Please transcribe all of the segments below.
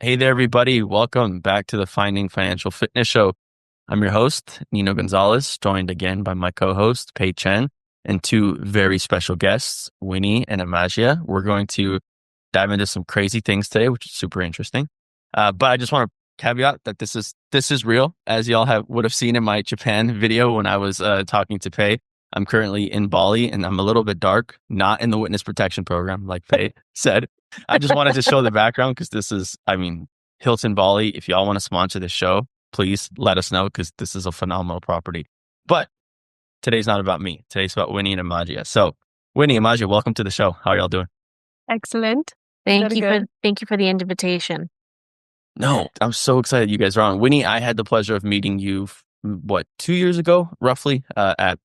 Hey there, everybody. Welcome back to the Finding Financial Fitness Show. I'm your host, Nino Gonzalez, joined again by my co-host, Chen, and two very special guests, Winnie and Emaghea. We're going to dive into some crazy things today, which is super interesting. But I just want to caveat that this is real, as y'all would have seen in my Japan video when I was talking to Pei. I'm currently in Bali, and I'm a little bit dark, not in the witness protection program, like Pei said. I just wanted to show the background because Hilton Bali. If y'all want to sponsor this show, please let us know because this is a phenomenal property. But today's not about me. Today's about Winnie and Emaghea. So, Winnie, Emaghea, welcome to the show. How are y'all doing? Excellent. Thank you for the invitation. No, I'm so excited you guys are on. Winnie, I had the pleasure of meeting you, 2 years ago, roughly, at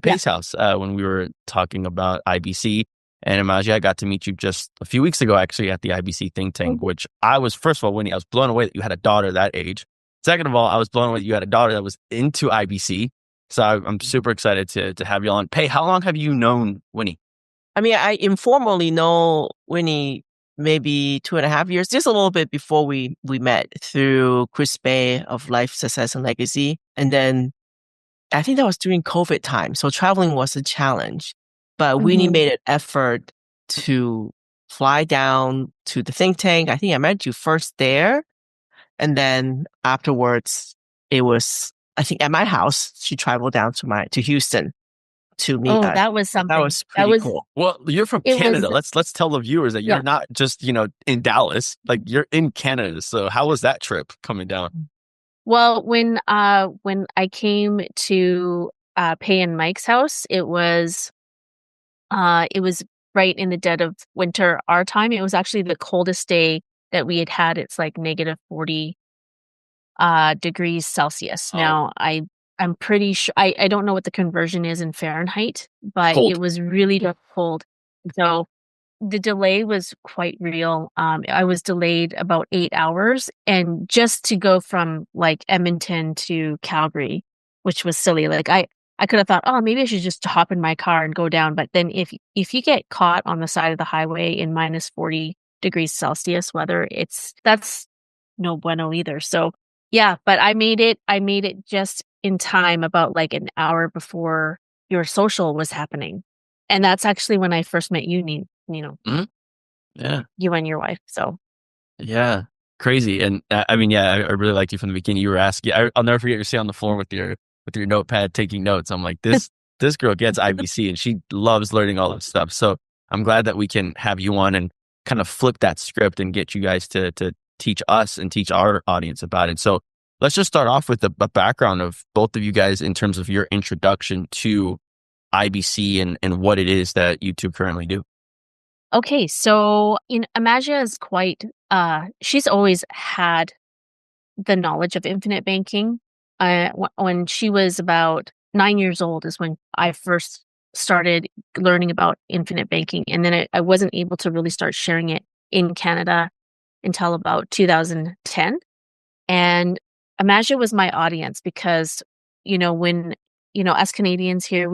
Pei's house when we were talking about IBC. And Emaghea, I got to meet you just a few weeks ago, actually, at the IBC think tank, which first of all, Winnie, I was blown away that you had a daughter that age. Second of all, I was blown away that you had a daughter that was into IBC. So I'm super excited to have you on. Pei, how long have you known Winnie? I mean, I informally know Winnie maybe 2.5 years, just a little bit before we met through Chris Bay of Life, Success, and Legacy. And then I think that was during COVID time. So traveling was a challenge. But Winnie made an effort to fly down to the think tank. I think I met you first there. And then afterwards, it was, I think at my house, she traveled down to Houston to meet us. That was something. That was pretty cool. Well, you're from Canada. Let's tell the viewers that you're not just, in Dallas, like you're in Canada. So how was that trip coming down? Well, when I came to Pei and Mike's house, it was right in the dead of winter our time. It was actually the coldest day that we had had. It's like negative 40 degrees Celsius. Oh. Now, I'm pretty sure, I don't know what the conversion is in Fahrenheit, but cold. It was really cold. So the delay was quite real. I was delayed about 8 hours, and just to go from like Edmonton to Calgary, which was silly. Like I could have thought, oh, maybe I should just hop in my car and go down. But then if you get caught on the side of the highway in minus 40 degrees Celsius weather, that's no bueno either. So yeah, but I made it just in time, about like an hour before your social was happening. And that's actually when I first met you, Nino. Mm-hmm. Yeah. You and your wife. So yeah, crazy. And I really liked you from the beginning. You were asking, I'll never forget you sitting on the floor with your notepad taking notes. I'm like, this girl gets IBC and she loves learning all this stuff. So I'm glad that we can have you on and kind of flip that script and get you guys to teach us and teach our audience about it. So let's just start off with a background of both of you guys in terms of your introduction to IBC and what it is that you two currently do. Okay, so Emaghea is she's always had the knowledge of infinite banking. When she was about 9 years old is when I first started learning about infinite banking. And then I wasn't able to really start sharing it in Canada until about 2010. And Emaghea was my audience because, when, as Canadians here,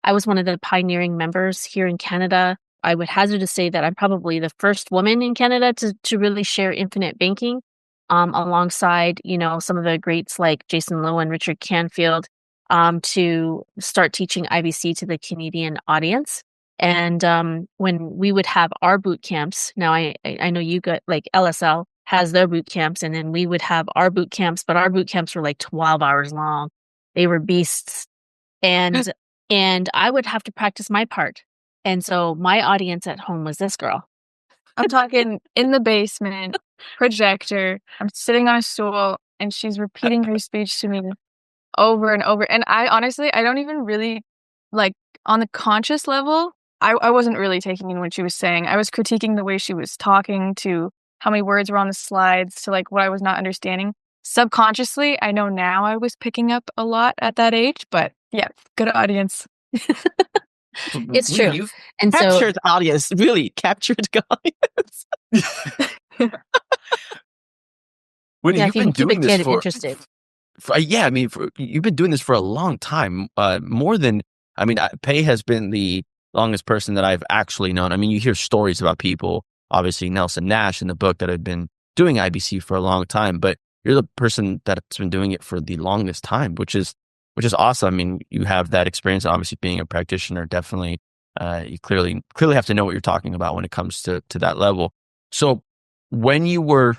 I was one of the pioneering members here in Canada. I would hazard to say that I'm probably the first woman in Canada to really share infinite banking. Alongside, some of the greats like Jason Lowe and Richard Canfield, to start teaching IBC to the Canadian audience. And when we would have our boot camps, now I know you got like LSL has their boot camps, and then we would have our boot camps, but our boot camps were like 12 hours long. They were beasts. And I would have to practice my part. And so my audience at home was this girl. I'm talking in the basement, projector. I'm sitting on a stool and she's repeating her speech to me over and over. And I don't even really, like, on the conscious level, I wasn't really taking in what she was saying. I was critiquing the way she was talking, to how many words were on the slides, to like what I was not understanding. Subconsciously, I know now I was picking up a lot at that age, but yeah, good audience. It's true. You've captured the audience, really captured the audience. Winnie, you've been doing this for interested. You've been doing this for a long time. Pei has been the longest person that I've actually known. I mean, you hear stories about people, obviously Nelson Nash in the book, that have been doing IBC for a long time, but you're the person that's been doing it for the longest time, which is awesome. I mean, you have that experience, obviously being a practitioner. Definitely, you clearly have to know what you're talking about when it comes to that level. So, when you were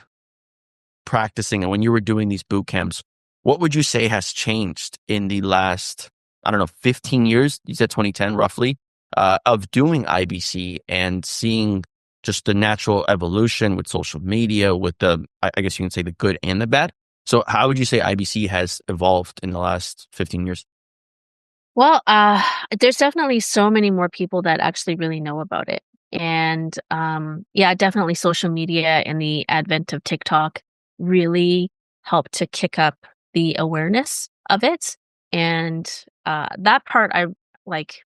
practicing and when you were doing these boot camps, what would you say has changed in the last, I don't know, 15 years? You said 2010 roughly, of doing IBC and seeing just the natural evolution with social media, with I guess you can say the good and the bad. So how would you say IBC has evolved in the last 15 years? Well, there's definitely so many more people that actually really know about it. And yeah, definitely social media and the advent of TikTok really helped to kick up the awareness of it. And that part I like,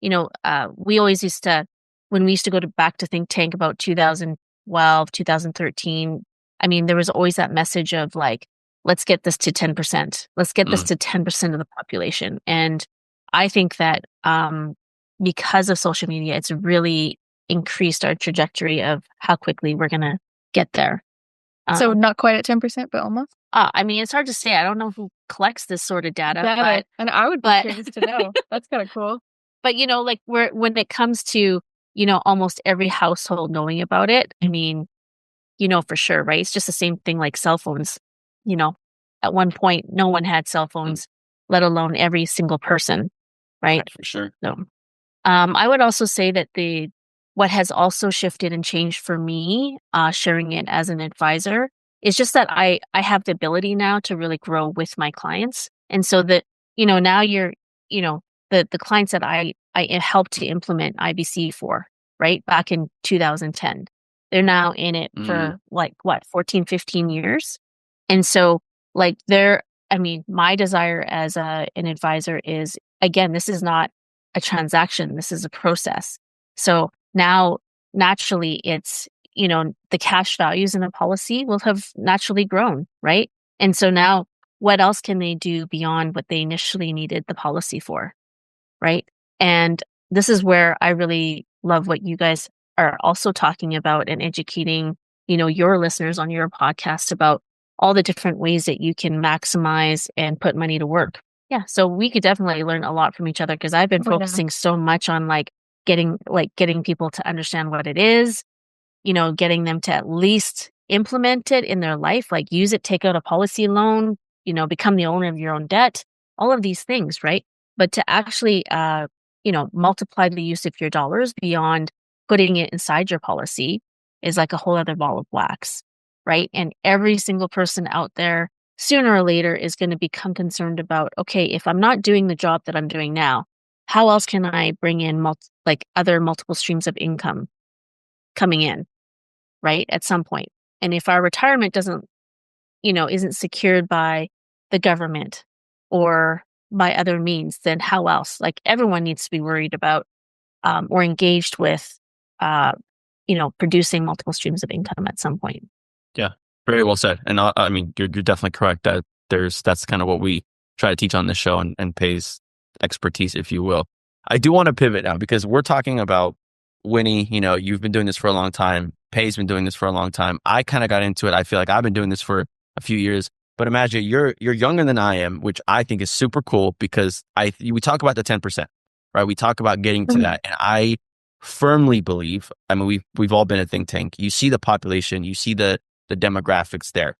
we always used to, when we used to go back to think tank about 2012, 2013, I mean, there was always that message of like, let's get this to 10%. Let's get this to 10% of the population. And I think that because of social media, it's really increased our trajectory of how quickly we're going to get there. So not quite at 10%, but almost? I mean, it's hard to say. I don't know who collects this sort of data. And I would be curious to know. That's kind of cool. But, like when it comes to, almost every household knowing about it, I mean, for sure, right? It's just the same thing like cell phones. At one point, no one had cell phones, let alone every single person, right? For sure. So, I would also say that what has also shifted and changed for me, sharing it as an advisor, is just that I have the ability now to really grow with my clients. And so that, now you're, the clients that I helped to implement IBC for, right, back in 2010, they're now in it for 14, 15 years. And so like my desire as an advisor is, again, this is not a transaction. This is a process. So now naturally it's, the cash values in the policy will have naturally grown, right? And so now what else can they do beyond what they initially needed the policy for, right? And this is where I really love what you guys are also talking about and educating, your listeners on your podcast about all the different ways that you can maximize and put money to work. Yeah. So we could definitely learn a lot from each other because I've been focusing so much on getting people to understand what it is, getting them to at least implement it in their life, like use it, take out a policy loan, become the owner of your own debt, all of these things, right? But to actually, multiply the use of your dollars beyond putting it inside your policy is like a whole other ball of wax, right? And every single person out there, sooner or later, is going to become concerned about, okay, if I'm not doing the job that I'm doing now, how else can I bring in other multiple streams of income coming in, right? At some point. And if our retirement isn't secured by the government or by other means, then how else? Like everyone needs to be worried about or engaged with, producing multiple streams of income at some point. Yeah, very well said. And I mean, you're definitely correct that that's kind of what we try to teach on this show and Pay's expertise, if you will. I do want to pivot now because we're talking about Winnie. You've been doing this for a long time. Pay's been doing this for a long time. I kind of got into it. I feel like I've been doing this for a few years. But imagine you're younger than I am, which I think is super cool because we talk about the 10%, right? We talk about getting to that, and I firmly believe. I mean, we've all been a think tank. You see the population, you see the demographics there.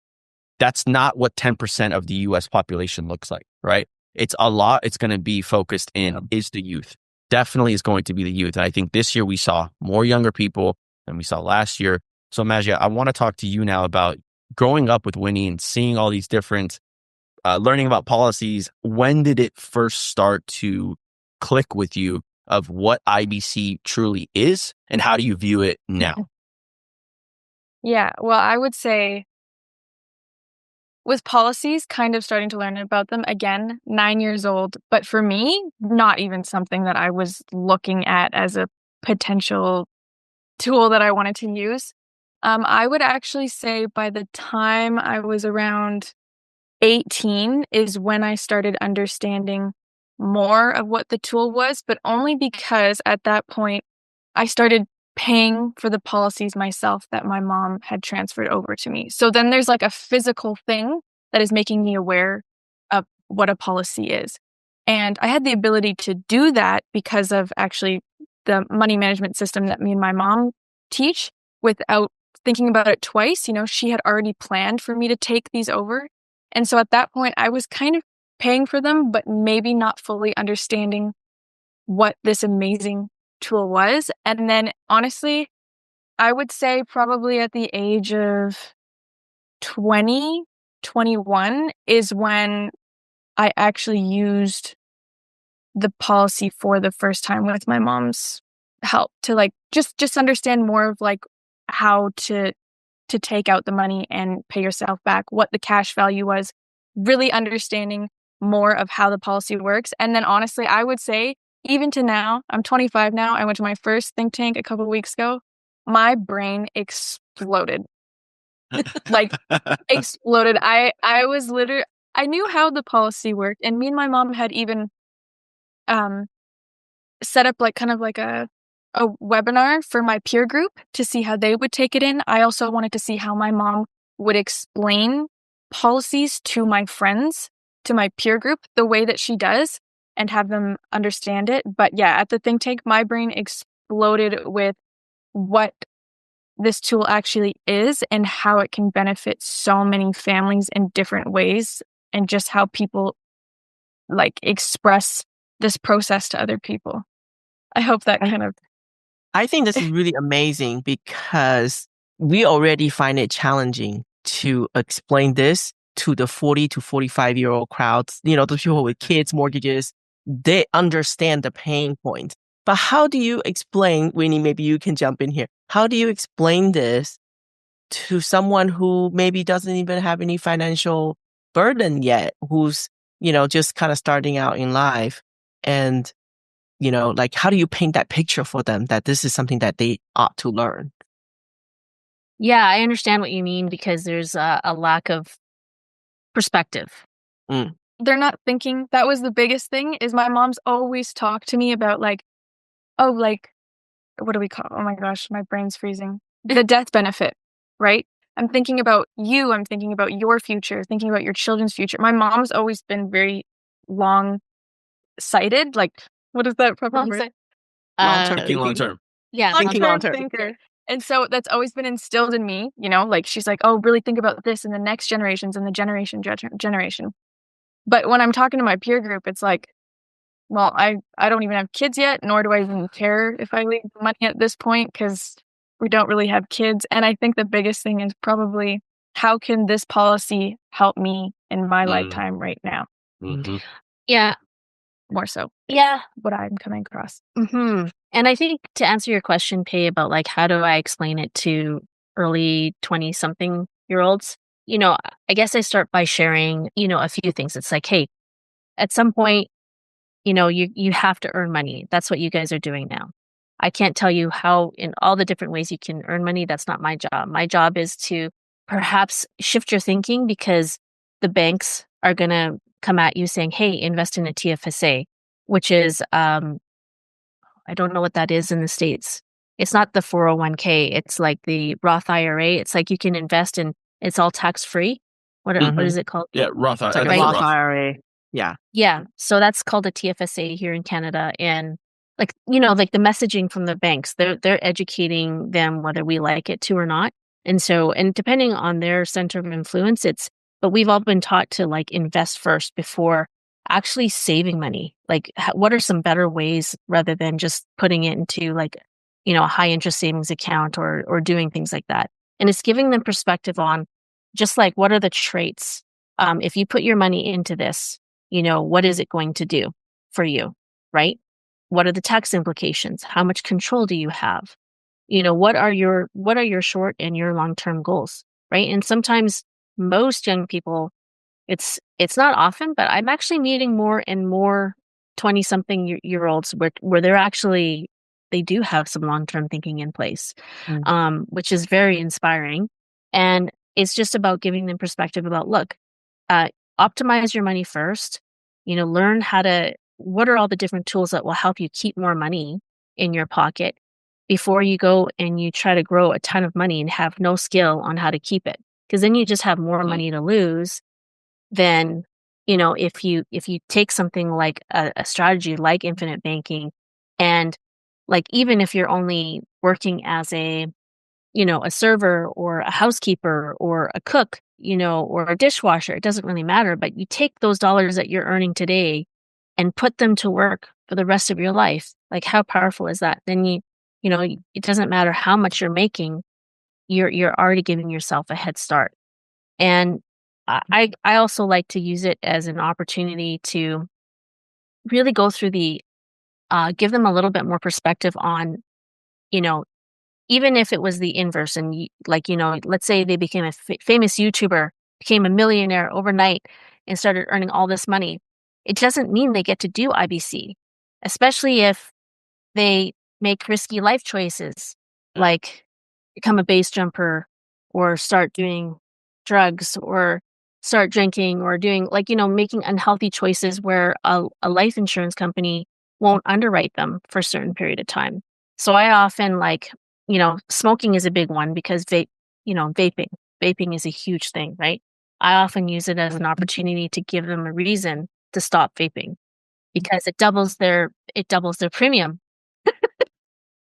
That's not what 10% of the U.S. population looks like, right? It's a lot. It's going to be focused in is the youth. Definitely is going to be the youth. And I think this year we saw more younger people than we saw last year. So Emaghea, I want to talk to you now about growing up with Winnie and seeing all these different, learning about policies. When did it first start to click with you of what IBC truly is and how do you view it now? Yeah, well, I would say with policies, kind of starting to learn about them again, 9 years old. But for me, not even something that I was looking at as a potential tool that I wanted to use. I would actually say by the time I was around 18 is when I started understanding more of what the tool was, but only because at that point I started paying for the policies myself that my mom had transferred over to me. So then there's like a physical thing that is making me aware of what a policy is. And I had the ability to do that because of actually the money management system that me and my mom teach without thinking about it twice. She had already planned for me to take these over. And so at that point, I was kind of paying for them, but maybe not fully understanding what this amazing tool was. And then honestly, I would say probably at the age of 20, 21 is when I actually used the policy for the first time with my mom's help to like just understand more of like how to take out the money and pay yourself back, what the cash value was, really understanding more of how the policy works. And then honestly, I would say even to now, I'm 25 now. I went to my first think tank a couple of weeks ago. My brain exploded. Like exploded. I was literally, I knew how the policy worked, and me and my mom had even set up like kind of like a webinar for my peer group to see how they would take it in. I also wanted to see how my mom would explain policies to my friends, to my peer group, the way that she does, and have them understand it. But yeah, at the think tank, my brain exploded with what this tool actually is and how it can benefit so many families in different ways, and just how people like express this process to other people. I hope that kind of... I think this is really amazing because we already find it challenging to explain this to the 40 to 45-year-old crowds. Those people with kids, mortgages, they understand the pain point. But how do you explain, Winnie, maybe you can jump in here. How do you explain this to someone who maybe doesn't even have any financial burden yet, who's, just kind of starting out in life? And, like, how do you paint that picture for them that this is something that they ought to learn? Yeah, I understand what you mean because there's a lack of perspective. They're not thinking. That was the biggest thing, is my mom's always talked to me about like, oh, like, what do we call? Oh my gosh, my brain's freezing. The death benefit, right? I'm thinking about you. I'm thinking about your future, thinking about your children's future. My mom's always been very long-sighted. Like, what is that proper word? Long-term Thinking long term. Yeah, Thinking long-term. Thinker. And so that's always been instilled in me, like she's like, oh, really think about this in the next generations and the generation. But when I'm talking to my peer group, it's like, well, I don't even have kids yet, nor do I even care if I leave money at this point because we don't really have kids. And I think the biggest thing is probably, how can this policy help me in my lifetime right now? Mm-hmm. Yeah. More so. Yeah. What I'm coming across. Mm-hmm. And I think to answer your question, Pei, about like, how do I explain it to early 20-something-year-olds? I guess I start by sharing, a few things. It's like, hey, at some point, you have to earn money. That's what you guys are doing now. I can't tell you how in all the different ways you can earn money. That's not my job. My job is to perhaps shift your thinking, because the banks are going to come at you saying, hey, invest in a TFSA, which is, I don't know what that is in the States. It's not the 401k. It's like the Roth IRA. It's like you can invest in, it's all tax free. What is it called? Yeah, Roth. It's like a Roth IRA. Yeah. Yeah. So that's called a TFSA here in Canada. And like the messaging from the banks, they're educating them whether we like it to or not. And so, and depending on their center of influence, but we've all been taught to like invest first before actually saving money. Like, what are some better ways rather than just putting it into like, a high interest savings account or doing things like that. And it's giving them perspective on just like, what are the traits? If you put your money into this, what is it going to do for you, right? What are the tax implications? How much control do you have? What are your short and your long-term goals, right? And sometimes most young people, it's not often, but I'm actually meeting more and more 20-something-year-olds where they do have some long-term thinking in place, which is very inspiring. And it's just about giving them perspective about, look, optimize your money first, learn what are all the different tools that will help you keep more money in your pocket. before you go and you try to grow a ton of money and have no skill on how to keep it. Because then you just have more money to lose than, if you take something like a strategy like infinite banking, and like even if you're only working as a server or a housekeeper or a cook, or a dishwasher, it doesn't really matter, but you take those dollars that you're earning today and put them to work for the rest of your life. Like, how powerful is that? Then it doesn't matter how much you're making, you're already giving yourself a head start. And I also like to use it as an opportunity to really go through give them a little bit more perspective on, even if it was the inverse, and let's say they became a famous YouTuber, became a millionaire overnight and started earning all this money. It doesn't mean they get to do IBC, especially if they make risky life choices, like become a base jumper or start doing drugs or start drinking or doing making unhealthy choices where a life insurance company won't underwrite them for a certain period of time. So I often smoking is a big one because vaping is a huge thing, right? I often use it as an opportunity to give them a reason to stop vaping because it doubles their premium.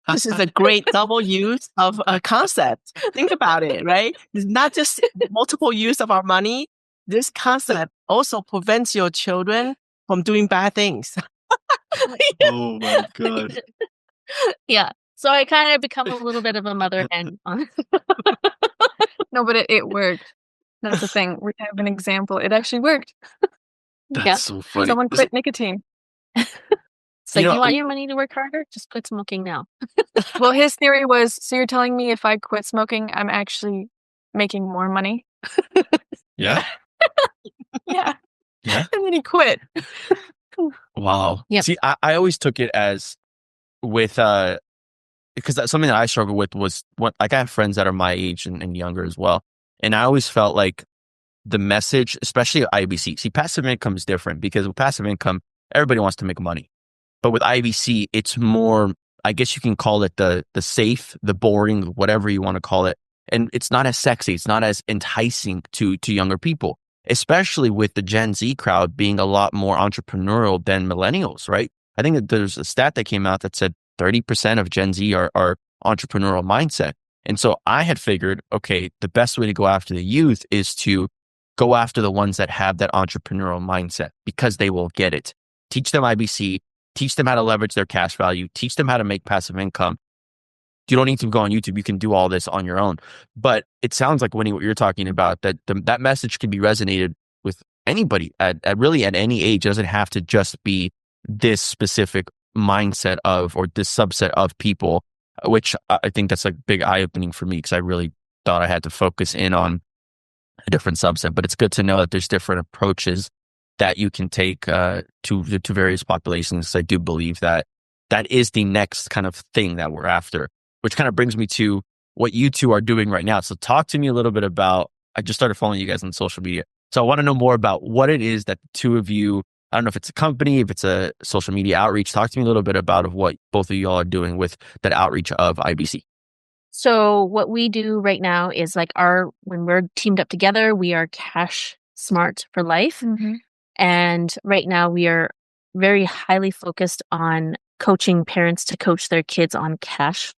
This is a great double use of a concept. Think about it, right? It's not just multiple use of our money. This concept also prevents your children from doing bad things. Oh my God. Yeah. So I kind of become a little bit of a mother hen. No, but it worked. That's the thing. We have an example. It actually worked. That's so funny. Someone quit nicotine. It's like, you want your money to work harder? Just quit smoking now. Well, his theory was, so you're telling me if I quit smoking, I'm actually making more money? Yeah. Yeah. Yeah. And then he quit. Wow. Yep. See, I always took it as with because that's something that I struggle with was I have friends that are my age and younger as well. And I always felt like the message, especially at IBC, see, passive income is different because with passive income, everybody wants to make money. But with IBC, it's more, I guess you can call it the safe, the boring, whatever you want to call it. And it's not as sexy. It's not as enticing to younger people, especially with the Gen Z crowd being a lot more entrepreneurial than millennials, right? I think that there's a stat that came out that said 30% of Gen Z are entrepreneurial mindset. And so I had figured, okay, the best way to go after the youth is to go after the ones that have that entrepreneurial mindset because they will get it. Teach them IBC, teach them how to leverage their cash value, teach them how to make passive income. You don't need to go on YouTube. You can do all this on your own. But it sounds like, Winnie, what you're talking about, that that message can be resonated with anybody at really at any age. It doesn't have to just be this specific mindset of, or this subset of people, which I think that's a big eye-opening for me because I really thought I had to focus in on a different subset. But it's good to know that there's different approaches that you can take to various populations. I do believe that is the next kind of thing that we're after, which kind of brings me to what you two are doing right now. So talk to me a little bit about, I just started following you guys on social media. So I want to know more about what it is that the two of you, I don't know if it's a company, if it's a social media outreach. Talk to me a little bit about what both of you all are doing with that outreach of IBC. So what we do right now is when we're teamed up together, we are CashSmartForLife. Mm-hmm. And right now we are very highly focused on coaching parents to coach their kids on cash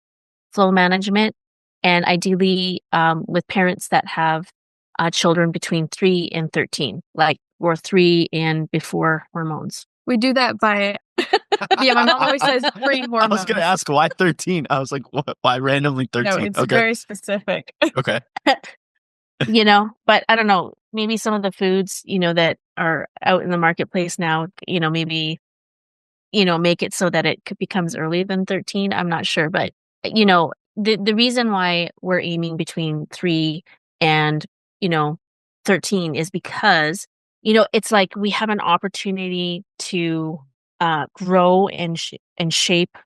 flow management. And ideally with parents that have children between 3 and 13, or 3 and before hormones. We do that by, yeah, my mom always says pre-hormones. I was going to ask why 13. I was like, why randomly 13? No, it's very specific. Okay. But I don't know, maybe some of the foods, that are out in the marketplace now, maybe, make it so that it becomes earlier than 13. I'm not sure. But, the reason why we're aiming between 3 and, 13 is because, it's like we have an opportunity to grow and shape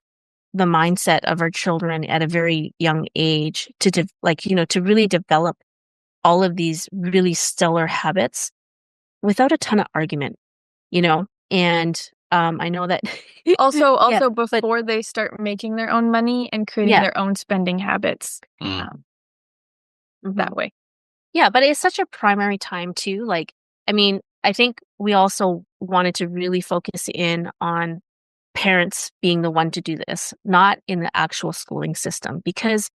the mindset of our children at a very young age to really develop all of these really stellar habits without a ton of argument, and I know that Also, Yeah, before they start making their own money and creating Yeah. their own spending habits Mm. that way. Yeah, but it's such a primary time too. Like, I mean, I think we also wanted to really focus in on parents being the one to do this, not in the actual schooling system. Because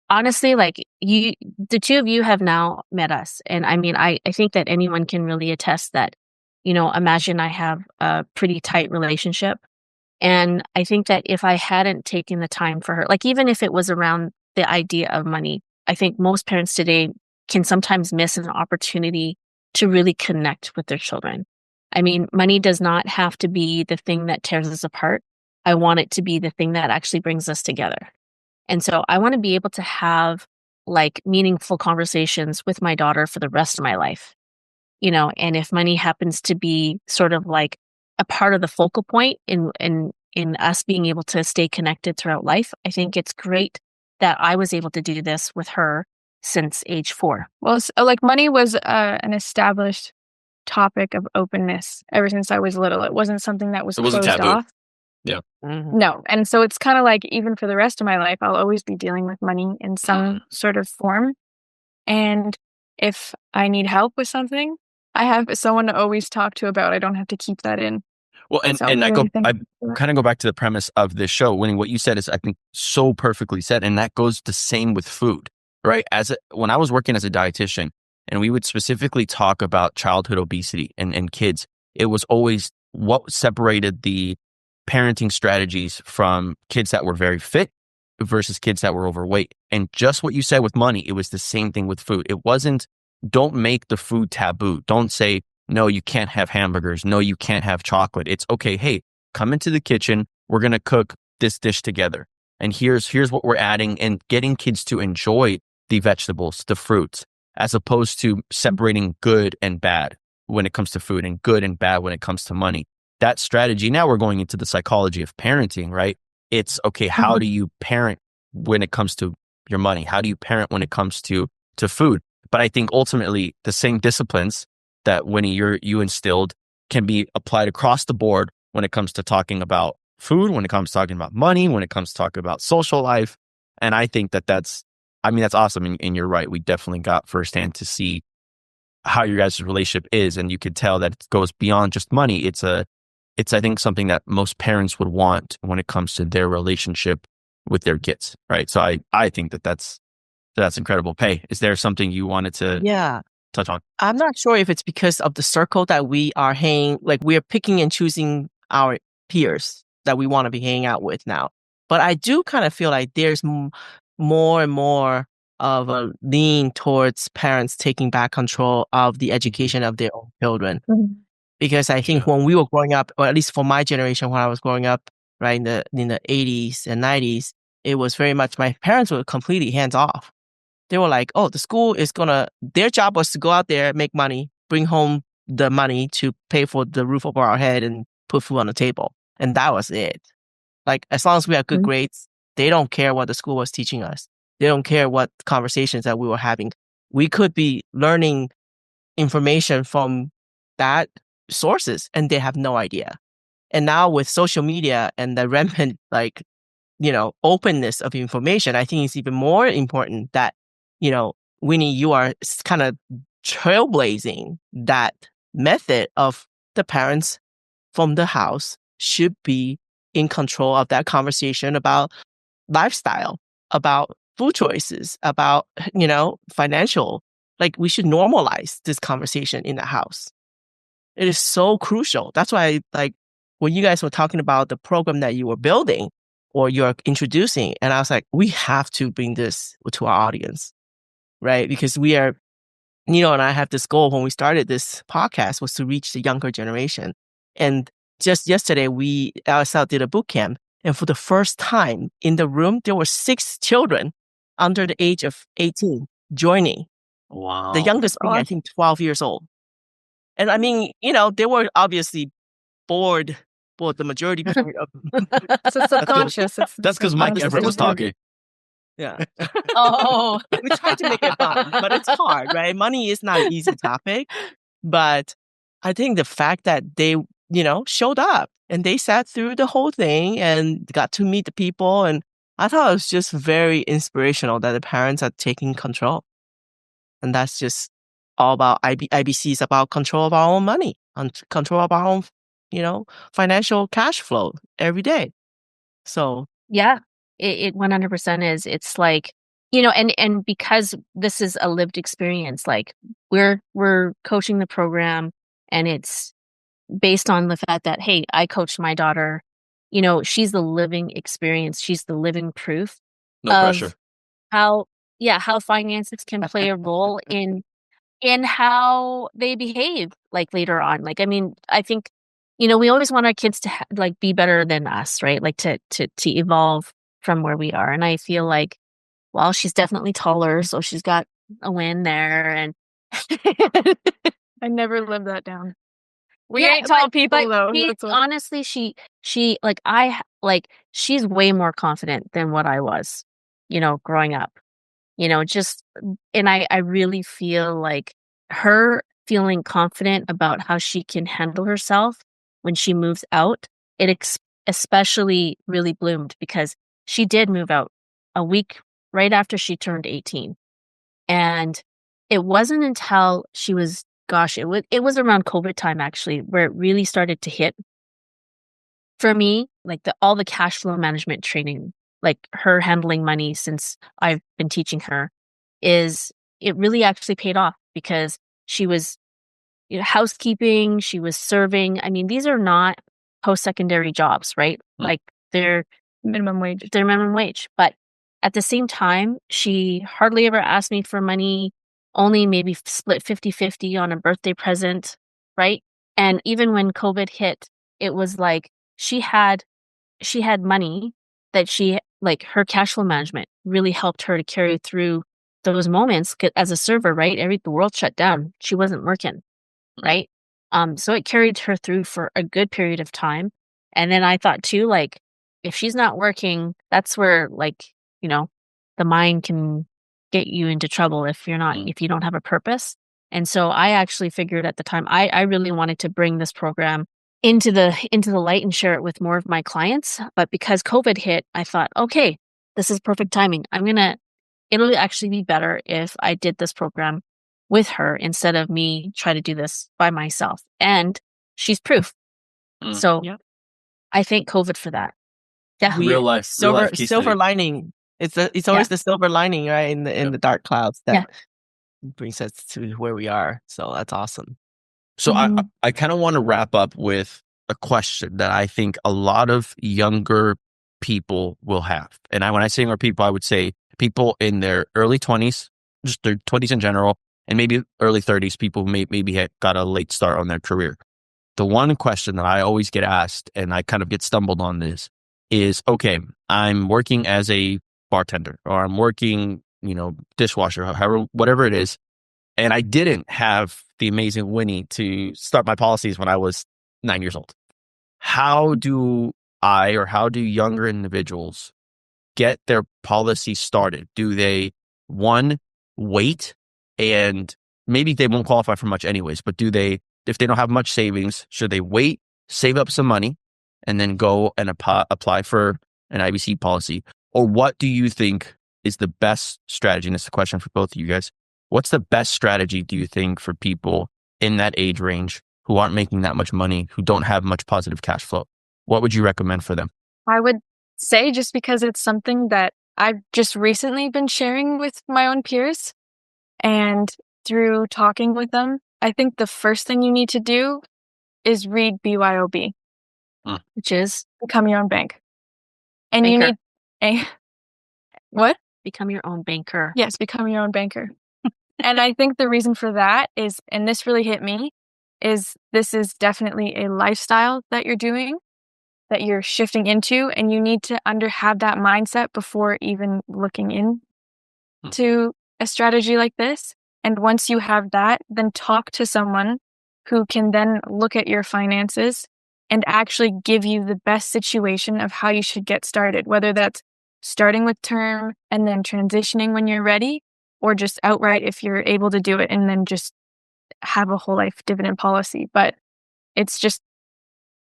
honestly, like the two of you have now met us. And I mean, I think that anyone can really attest that, Emaghea and I have a pretty tight relationship. And I think that if I hadn't taken the time for her, like even if it was around the idea of money, I think most parents today can sometimes miss an opportunity to really connect with their children. I mean, money does not have to be the thing that tears us apart. I want it to be the thing that actually brings us together. And so I want to be able to have like meaningful conversations with my daughter for the rest of my life. And if money happens to be sort of like a part of the focal point in us being able to stay connected throughout life, I think it's great that I was able to do this with her since age 4. Well, like money was an established topic of openness ever since I was little. It wasn't something that was It wasn't closed taboo. off. Yeah. Mm-hmm. No. And so it's kind of like even for the rest of my life, I'll always be dealing with money in some sort of form. And if I need help with something, I have someone to always talk to about. I don't have to keep that in. Well, and So I really kind of go back to the premise of this show. Winnie, what you said is, I think, so perfectly said, and that goes the same with food, right? When I was working as a dietitian, and we would specifically talk about childhood obesity and kids, it was always what separated the parenting strategies from kids that were very fit versus kids that were overweight. And just what you said with money, it was the same thing with food. It wasn't, don't make the food taboo. Don't say, no, you can't have hamburgers. No, you can't have chocolate. It's okay. Hey, come into the kitchen. We're going to cook this dish together. And here's what we're adding, and getting kids to enjoy the vegetables, the fruits, as opposed to separating good and bad when it comes to food and good and bad when it comes to money. That strategy, now we're going into the psychology of parenting, right? It's okay. How do you parent when it comes to your money? How do you parent when it comes to food? But I think ultimately the same disciplines that Winnie you instilled can be applied across the board when it comes to talking about food, when it comes to talking about money, when it comes to talking about social life. And I think that's awesome. And you're right. We definitely got firsthand to see how your guys' relationship is. And you could tell that it goes beyond just money. It's I think something that most parents would want when it comes to their relationship with their kids. Right. So I think that's incredible. Pei, is there something you wanted to touch on? I'm not sure if it's because of the circle that we are we are picking and choosing our peers that we want to be hanging out with now. But I do kind of feel like there's more and more of a lean towards parents taking back control of the education of their own children. Mhm. Because I think when we were growing up, or at least for my generation, when I was growing up, right, in the 80s and 90s, it was very much my parents were completely hands off. They were like, oh, the school is their job was to go out there, make money, bring home the money to pay for the roof over our head and put food on the table. And that was it. Like, as long as we had good grades, they don't care what the school was teaching us. They don't care what conversations that we were having. We could be learning information from that sources and they have no idea. And now with social media and the rampant, openness of information, I think it's even more important that, Winnie, you are kind of trailblazing that method of the parents from the house should be in control of that conversation about lifestyle, about food choices, about, financial. Like, we should normalize this conversation in the house. It is so crucial. That's why, when you guys were talking about the program that you were building or you're introducing, and I was like, we have to bring this to our audience, right? Because Nino and I have this goal when we started this podcast was to reach the younger generation. And just yesterday, LSL did a boot camp. And for the first time in the room, there were 6 children under the age of 18 joining. Wow. The youngest being, I think, 12 years old. And I mean, they were obviously bored the majority part of So it's subconscious. That's because Mike Everett was talking. Yeah. Oh. We tried to make it fun, but it's hard, right? Money is not an easy topic. But I think the fact that they showed up, and they sat through the whole thing and got to meet the people. And I thought it was just very inspirational that the parents are taking control. And that's just all about IBC is about control of our own money, control of our own, financial cash flow every day. So Yeah, it 100% is. It's like, and because this is a lived experience, like we're coaching the program, and it's based on the fact that, hey, I coached my daughter. She's the living experience. She's the living proof No of pressure. how finances can play a role in how they behave, like, later on. Like, I mean, I think, we always want our kids to like be better than us, right? Like to evolve from where we are. And I feel like, well, she's definitely taller, so she's got a win there. And I never lived that down. We yeah, ain't tall people though. Honestly, she she's way more confident than what I was, growing up. And I really feel like her feeling confident about how she can handle herself when she moves out, especially really bloomed, because she did move out a week right after she turned 18. And it wasn't until she was, it was around COVID time, actually, where it really started to hit for me, like all the cash flow management training, like her handling money since I've been teaching her, it really actually paid off, because she was, housekeeping, she was serving. I mean, these are not post-secondary jobs, right? Like they're minimum wage. They're minimum wage. But at the same time, she hardly ever asked me for money, only maybe split 50-50 on a birthday present, right? And even when COVID hit, it was like she had money that like her cash flow management really helped her to carry through those moments. As a server, right? The world shut down. She wasn't working, right? So it carried her through for a good period of time. And then I thought too, like, if she's not working, that's where, like, the mind can get you into trouble if you don't have a purpose. And so I actually figured at the time, I really wanted to bring this program into the light and share it with more of my clients. But because COVID hit, I thought, okay, this is perfect timing. It'll actually be better if I did this program with her instead of me try to do this by myself. And she's proof. So Yep. I thank COVID for that. Yeah. Real life silver case study. lining. It's always the silver lining, right? In the dark clouds that brings us to where we are. So that's awesome. So I kind of want to wrap up with a question that I think a lot of younger people will have. And when I say younger people, I would say people in their early 20s, just their 20s in general, and maybe early 30s, people who maybe had got a late start on their career. The one question that I always get asked, and I kind of get stumbled on this, is, okay, I'm working as a bartender, or I'm working, dishwasher, however, whatever it is. And I didn't have the amazing Winnie to start my policies when I was 9 years old. How do younger individuals get their policy started? Do they, one, wait, and maybe they won't qualify for much anyways, but if they don't have much savings, should they wait, save up some money, and then go and apply for an IBC policy? Or what do you think is the best strategy? And it's a question for both of you guys. What's the best strategy, do you think, for people in that age range who aren't making that much money, who don't have much positive cash flow? What would you recommend for them? I would say, just because it's something that I've just recently been sharing with my own peers, and through talking with them, I think the first thing you need to do is read BYOB, which is become your own bank. And banker. You need what? Become your own banker. Yes, become your own banker. And I think the reason for that is, and this really hit me, is this is definitely a lifestyle that you're doing, that you're shifting into, and you need to have that mindset before even looking into a strategy like this. And once you have that, then talk to someone who can then look at your finances and actually give you the best situation of how you should get started, whether that's starting with term and then transitioning when you're ready, or just outright if you're able to do it and then just have a whole life dividend policy. But it's just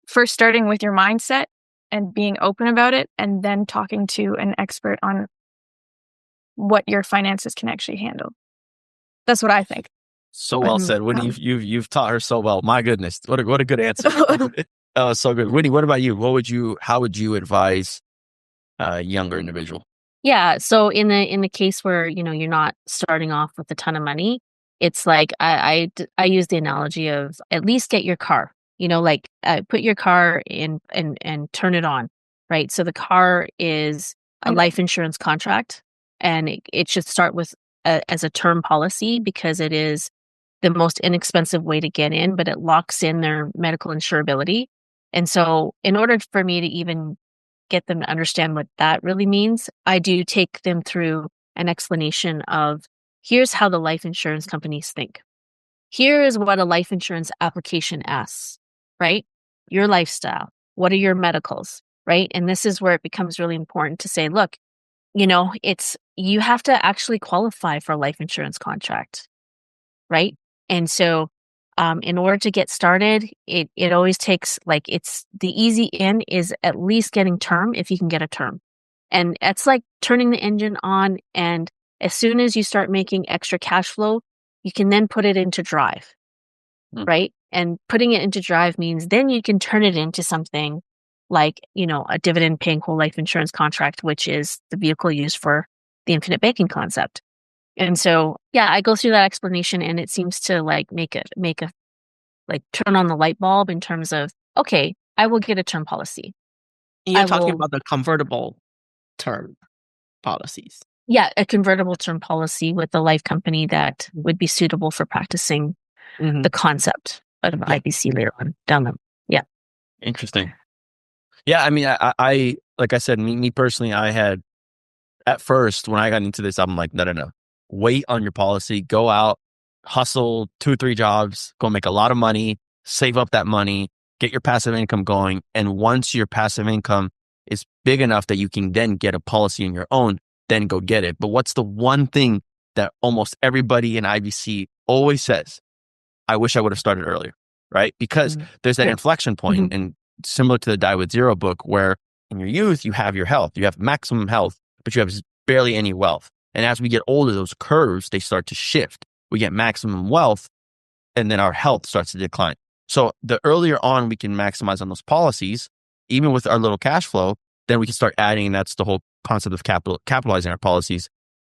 first starting with your mindset and being open about it, and then talking to an expert on what your finances can actually handle. That's what I think. So well said, Winnie. You've taught her so well. My goodness, what a good answer. That was so good, Winnie. What about you? How would you advise a younger individual? Yeah. So in the case where, you're not starting off with a ton of money, it's like I use the analogy of at least get your car, put your car in and turn it on, right? So the car is a life insurance contract, and it should start with as a term policy, because it is the most inexpensive way to get in, but it locks in their medical insurability. And so in order for me to even get them to understand what that really means, I do take them through an explanation of, here's how the life insurance companies think. Here is what a life insurance application asks, right? Your lifestyle. What are your medicals, right? And this is where it becomes really important to say, look, you have to actually qualify for a life insurance contract, right? And so in order to get started, it always takes, it's the easy in is at least getting term, if you can get a term. And it's like turning the engine on, and as soon as you start making extra cash flow, you can then put it into drive, right? And putting it into drive means then you can turn it into something like, a dividend paying whole life insurance contract, which is the vehicle used for the infinite banking concept. And so, yeah, I go through that explanation, and it seems to make a turn on the light bulb in terms of, okay, I will get a term policy. You're talking about the convertible term policies. Yeah, a convertible term policy with a life company that would be suitable for practicing the concept of IBC later on down them. Yeah. Interesting. Yeah, I mean, I like I said, me personally, I had, at first, when I got into this, I'm like, no. Wait on your policy. Go out, hustle 2-3 jobs, go make a lot of money, save up that money, get your passive income going. And once your passive income is big enough that you can then get a policy on your own, then go get it. But what's the one thing that almost everybody in IBC always says? I wish I would have started earlier, right? Because there's that inflection point, and similar to the Die with Zero book, where in your youth, you have your health, you have maximum health, but you have barely any wealth. And as we get older, those curves, they start to shift. We get maximum wealth, and then our health starts to decline. So the earlier on we can maximize on those policies, even with our little cash flow, then we can start adding, and that's the whole concept of capitalizing our policies,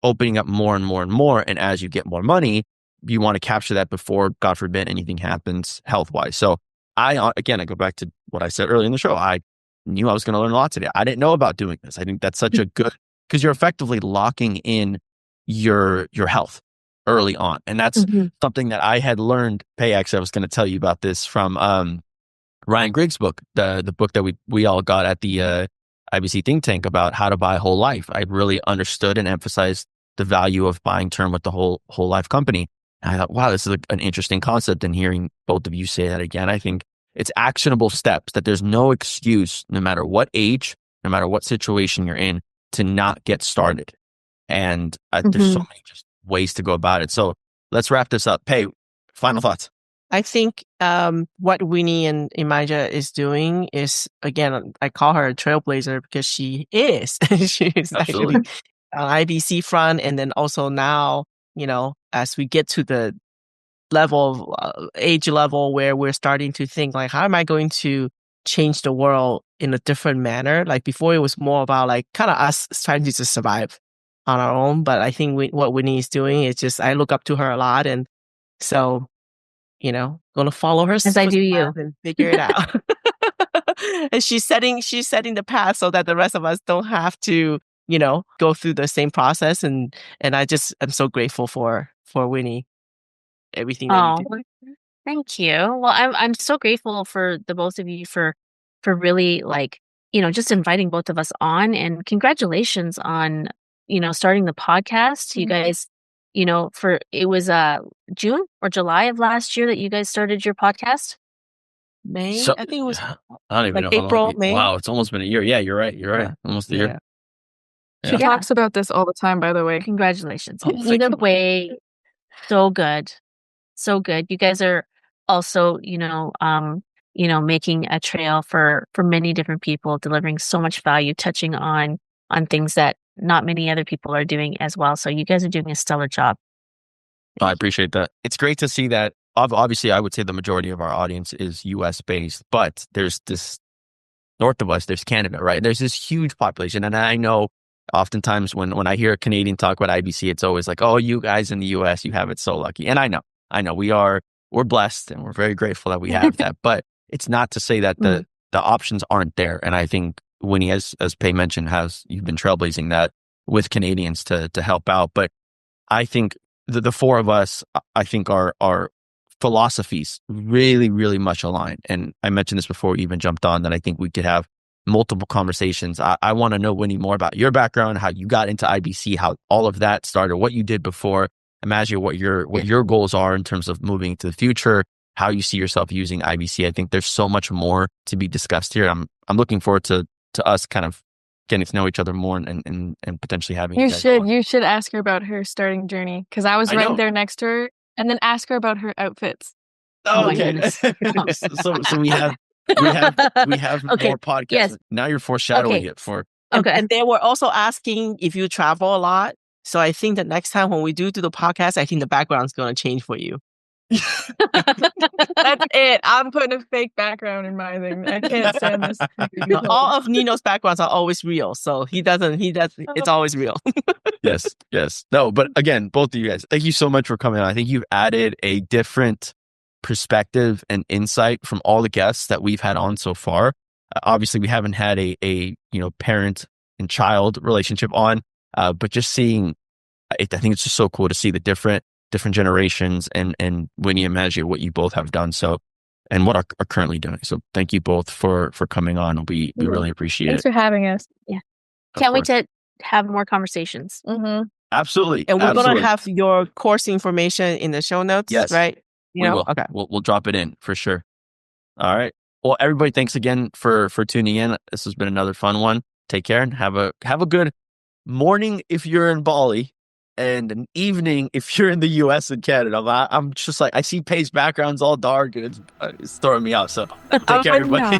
opening up more and more and more. And as you get more money, you want to capture that before, God forbid, anything happens health-wise. So I go back to what I said earlier in the show. I knew I was going to learn a lot today. I didn't know about doing this. I think that's such a good, because you're effectively locking in your health early on. And that's something that I had learned. Actually, I was going to tell you about this from Ryan Griggs' book, the book that we all got at the IBC think tank about how to buy a whole life. I really understood and emphasized the value of buying term with the whole life company. And I thought, wow, this is an interesting concept. And hearing both of you say that again, I think it's actionable steps, that there's no excuse, no matter what age, no matter what situation you're in, to not get started. And there's so many just ways to go about it. So let's wrap this up. Hey, final thoughts. I think what Winnie and Emaghea is doing is, again, I call her a trailblazer because she is. She is actually on IBC front. And then also now, as we get to the level, age level where we're starting to think like, how am I going to change the world in a different manner? Like before, it was more about like kind of us trying to just survive on our own. But I think what Winnie is doing is just, I look up to her a lot. And so, going to follow her as I do you and figure it out. And she's setting the path so that the rest of us don't have to, go through the same process. And I'm so grateful for Winnie, everything that you do. Thank you. Well, I'm so grateful for the both of you for really just inviting both of us on, and congratulations on, starting the podcast. You guys, it was June or July of last year that you guys started your podcast. May, so, I think it was. I don't even know. April, May. Wow, it's almost been a year. Yeah, you're right. Yeah. Almost a year. She talks about this all the time, by the way. Congratulations. Either way, so good. So good. You guys are also, making a trail for many different people, delivering so much value, touching on things that not many other people are doing as well. So you guys are doing a stellar job. I appreciate that. It's great to see that. Obviously, I would say the majority of our audience is US based, but there's this north of us, there's Canada, right? There's this huge population. And I know oftentimes when I hear a Canadian talk about IBC, it's always like, oh, you guys in the US, you have it so lucky. And I know we're blessed and we're very grateful that we have that. But it's not to say that the options aren't there. And I think Winnie, as Pei mentioned, you've been trailblazing that with Canadians to help out. But I think the four of us, I think our philosophies really, really much aligned. And I mentioned this before we even jumped on, that I think we could have multiple conversations. I want to know, Winnie, more about your background, how you got into IBC, how all of that started, what you did before. Imagine what your goals are in terms of moving to the future, how you see yourself using IBC. I think there's so much more to be discussed here. I'm looking forward to us kind of getting to know each other more and potentially having you should ask her about her starting journey, because I was right there next to her, and then ask her about her outfits. Oh, okay. so we have more podcasts. Yes. Now you're foreshadowing it for. Okay. And they were also asking if you travel a lot. So I think the next time when we do the podcast, I think the background's going to change for you. That's it. I'm putting a fake background in my thing. I can't stand this. All of Nino's backgrounds are always real. So he does, it's always real. Yes. No, but again, both of you guys, thank you so much for coming on. I think you've added a different perspective and insight from all the guests that we've had on so far. Obviously, we haven't had a parent and child relationship on, but just seeing, I think it's just so cool to see the different generations and Winnie and Emaghea, what you both have done and what are currently doing. So thank you both for coming on. We really appreciate Thanks it. for having us. Yeah. Can't wait to have more conversations. Mm-hmm. Absolutely. And we're going to have your course information in the show notes, yes, right? We will. Okay. We'll drop it in for sure. All right. Well, everybody, thanks again for tuning in. This has been another fun one. Take care and have a good morning if you're in Bali, and an evening if you're in the US and Canada. I'm just like, I see Pei's background's all dark and it's throwing me out. So take care, everybody.